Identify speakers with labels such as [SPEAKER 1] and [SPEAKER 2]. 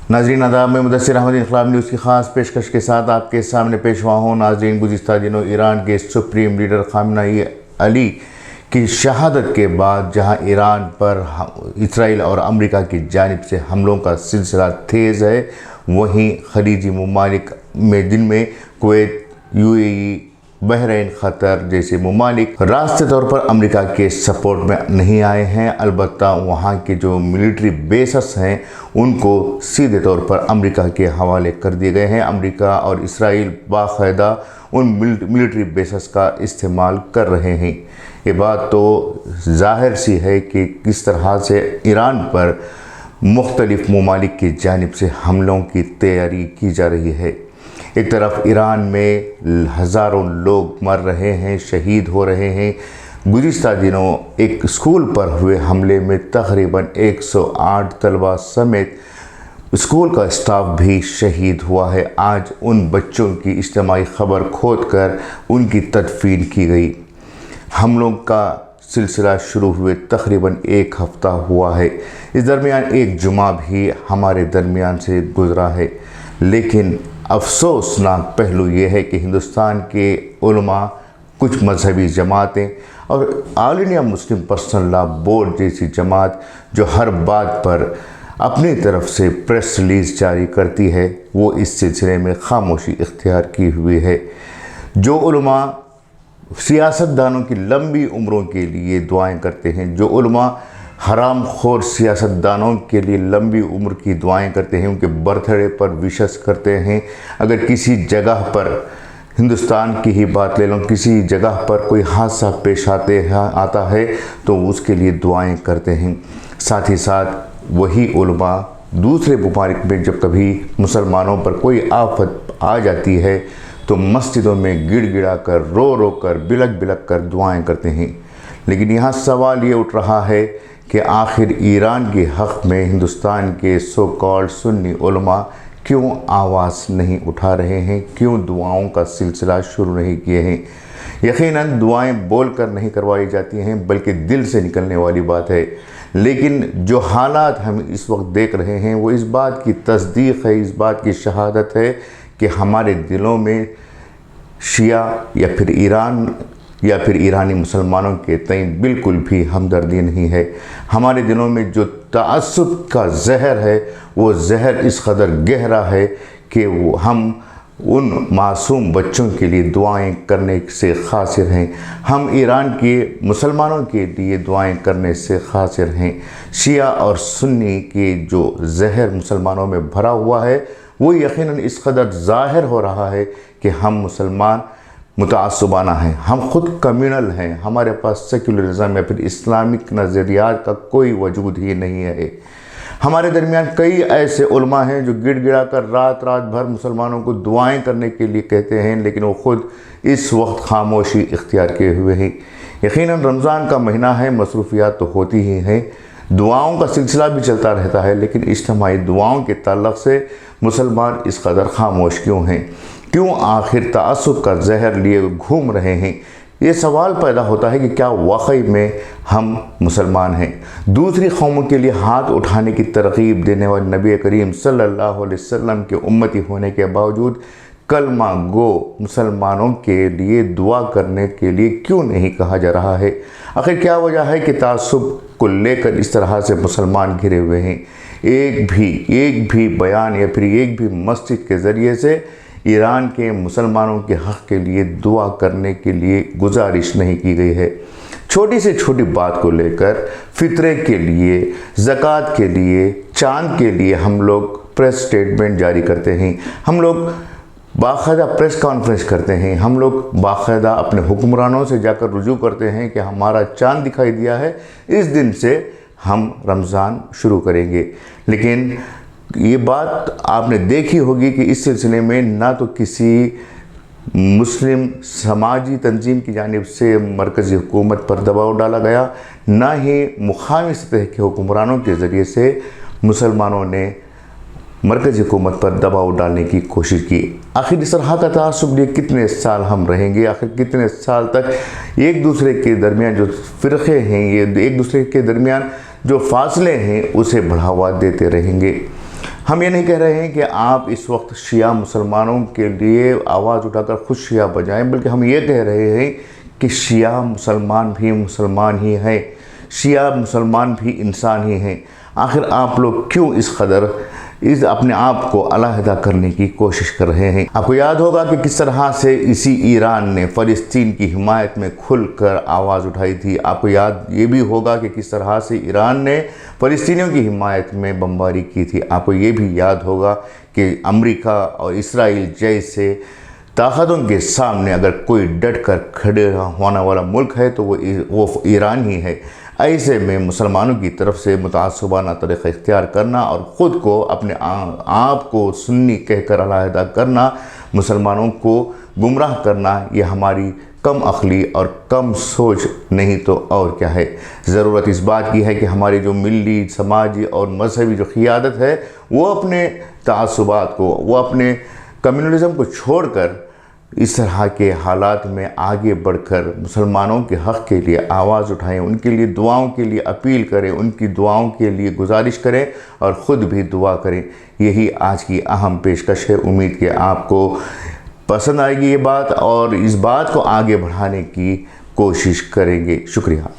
[SPEAKER 1] नाज़रीन आदाब, में मुदस्सिर अहमद इनकलाब न्यूज़ की ख़ास पेशकश के साथ आपके सामने पेश हुआ हूँ। नाज़रीन, गुज़िश्ता दिनों ईरान के सुप्रीम लीडर ख़ामेनी अली की शहादत के बाद जहाँ ईरान पर इसराइल और अमेरिका की जानिब से हमलों का सिलसिला तेज़ है, वहीं खलीजी ममालिक में जिनमें कुवैत, UAE, बहरीन, क़तर जैसे ममालिक रास्ते तौर पर अमेरिका के सपोर्ट में नहीं आए हैं। अलबत्ता वहाँ के जो मिलिट्री बेसेस हैं उनको सीधे तौर पर अमेरिका के हवाले कर दिए गए हैं। अमेरिका और इसराइल बाकायदा उन मिलिट्री बेसेस का इस्तेमाल कर रहे हैं। ये बात तो ज़ाहिर सी है कि किस तरह से ईरान पर मुख्तलिफ़ ममालिक की जानिब से हमलों की तैयारी की जा रही है। एक तरफ ईरान में हज़ारों लोग मर रहे हैं, शहीद हो रहे हैं। गुज़िश्ता दिनों एक स्कूल पर हुए हमले में तकरीबन 108 तलबा समेत स्कूल का स्टाफ भी शहीद हुआ है। आज उन बच्चों की इज्तिमाई खबर खोद कर उनकी तदफीन की गई। हमलों का सिलसिला शुरू हुए तकरीबन एक हफ़्ता हुआ है। इस दरमियान एक जुमा भी हमारे दरमियान से गुज़रा है, लेकिन अफसोसनाक पहलू ये है कि हिंदुस्तान के उलमा, कुछ मजहबी जमातें और all India Muslim personal law board जैसी जमात जो हर बात पर अपनी तरफ से प्रेस रिलीज़ जारी करती है, वो इस सिलसिले में खामोशी इख्तियार की हुई है। जो उलमा सियासतदानों की लंबी उम्रों के लिए दुआएं करते हैं, जो उलमा हराम खोर सियासतदानों के लिए लंबी उम्र की दुआएं करते हैं, उनके बर्थडे पर विशेस करते हैं। अगर किसी जगह पर, हिंदुस्तान की ही बात ले लो, किसी जगह पर कोई हादसा पेश आता है तो उसके लिए दुआएं करते हैं। साथ ही साथ वही उलमा दूसरे ममालिक में जब कभी मुसलमानों पर कोई आफत आ जाती है तो मस्जिदों में गिड़गिड़ा कर, रो रो कर, बिलक बिलक कर दुआएं करते हैं। लेकिन यहाँ सवाल ये उठ रहा है कि आखिर ईरान के हक़ में हिंदुस्तान के सो कॉल्ड सुन्नी उलमा क्यों आवाज़ नहीं उठा रहे हैं, क्यों दुआओं का सिलसिला शुरू नहीं किए हैं। यकीनन दुआएं बोल कर नहीं करवाई जाती हैं, बल्कि दिल से निकलने वाली बात है। लेकिन जो हालात हम इस वक्त देख रहे हैं वो इस बात की तस्दीक है, इस बात की शहादत है कि हमारे दिलों में शिया या फिर ईरान या फिर ईरानी मुसलमानों के तय बिल्कुल भी हमदर्दी नहीं है। हमारे दिलों में जो तअस्सुब का जहर है वो जहर इस कदर गहरा है कि वो हम उन मासूम बच्चों के लिए दुआएं करने से ख़ासिर हैं। हम ईरान के मुसलमानों के लिए दुआएं करने से ख़ासिर हैं। शिया और सुन्नी के जो जहर मुसलमानों में भरा हुआ है वो यकीनन इस कदर ज़ाहिर हो रहा है कि हम मुसलमान मुतअस्सिबाना हैं, हम ख़ुद कम्युनल हैं, हमारे पास सेक्युलरिज़म या फिर इस्लामिक नज़रियात का कोई वजूद ही नहीं है। हमारे दरमियान कई ऐसे उलमा हैं जो गिड़गिड़ा कर रात रात भर मुसलमानों को दुआएं करने के लिए कहते हैं, लेकिन वो ख़ुद इस वक्त खामोशी इख्तियार किए हुए हैं। यकीनन रमज़ान का महीना है, मसरूफियात तो होती ही हैं, दुआओं का सिलसिला भी चलता रहता है, लेकिन इज्तिमाई दुआओं के ताल्लुक़ से मुसलमान इस कदर खामोश क्यों हैं, क्यों आखिर तअस्सुब का जहर लिए घूम रहे हैं। ये सवाल पैदा होता है कि क्या वाकई में हम मुसलमान हैं। दूसरी कौमों के लिए हाथ उठाने की तरगीब देने वाले नबी करीम सल्लल्लाहु अलैहि वसल्लम के उम्मती होने के बावजूद कलमा गो मुसलमानों के लिए दुआ करने के लिए क्यों नहीं कहा जा रहा है। आखिर क्या वजह है कि तअस्सुब को लेकर इस तरह से मुसलमान घिरे हुए हैं। एक भी बयान या फिर एक भी मस्जिद के ज़रिए से ईरान के मुसलमानों के हक़ के लिए दुआ करने के लिए गुजारिश नहीं की गई है। छोटी से छोटी बात को लेकर फितरे के लिए, ज़कात के लिए, चांद के लिए हम लोग प्रेस स्टेटमेंट जारी करते हैं, हम लोग बाकायदा प्रेस कॉन्फ्रेंस करते हैं, हम लोग बाकायदा अपने हुक्मरानों से जाकर रुजू करते हैं कि हमारा चांद दिखाई दिया है, इस दिन से हम रमज़ान शुरू करेंगे। लेकिन ये बात आपने देखी होगी कि इस सिलसिले में ना तो किसी मुस्लिम समाजी तंजीम की जानिब से मरकज़ी हुकूमत पर दबाव डाला गया, ना ही मुक़ामी सतह के हुक्मरानों के ज़रिए से मुसलमानों ने मरकज़ी हुकूमत पर दबाव डालने की कोशिश की। आखिर इस तरह का तआस्सुब लिए कितने साल हम रहेंगे, आखिर कितने साल तक एक दूसरे के दरमियान जो फ़िरक़े हैं, ये एक दूसरे के दरमियान जो फासले हैं उसे बढ़ावा देते रहेंगे। हम ये नहीं कह रहे हैं कि आप इस वक्त शिया मुसलमानों के लिए आवाज़ उठाकर खुद शिया बजाएं, बल्कि हम ये कह रहे हैं कि शिया मुसलमान भी मुसलमान ही हैं, शिया मुसलमान भी इंसान ही हैं। आखिर आप लोग क्यों इस कदर अपने आप को अलहदा करने की कोशिश कर रहे हैं? आपको याद होगा कि किस तरह से इसी ईरान ने फ़लस्तीन की हिमायत में खुलकर आवाज़ उठाई थी। आपको याद ये भी होगा कि किस तरह से ईरान ने फ़लस्तीनियों की हिमायत में बमबारी की थी। आपको ये भी याद होगा कि अमेरिका और इसराइल जैसे ताकतों के सामने अगर कोई डट कर खड़े होने वाला मुल्क है तो वो ईरान ही है। ऐसे में मुसलमानों की तरफ से मुतासबाना तरीक़ा इख्तियार करना और ख़ुद को अपने आप को सुन्नी कहकर अलहदा करना, मुसलमानों को गुमराह करना, ये हमारी कम अक़ली और कम सोच नहीं तो और क्या है। ज़रूरत इस बात की है कि हमारी जो मिली, समाजी और मजहबी जो क़ियादत है वो अपने तासुबात को, वो अपने कम्युनलिज़म को छोड़कर इस तरह के हालात में आगे बढ़कर मुसलमानों के हक़ के लिए आवाज़ उठाएं, उनके लिए दुआओं के लिए अपील करें, उनकी दुआओं के लिए गुजारिश करें और ख़ुद भी दुआ करें। यही आज की अहम पेशकश है। उम्मीद कि आपको पसंद आएगी ये बात और इस बात को आगे बढ़ाने की कोशिश करेंगे। शुक्रिया।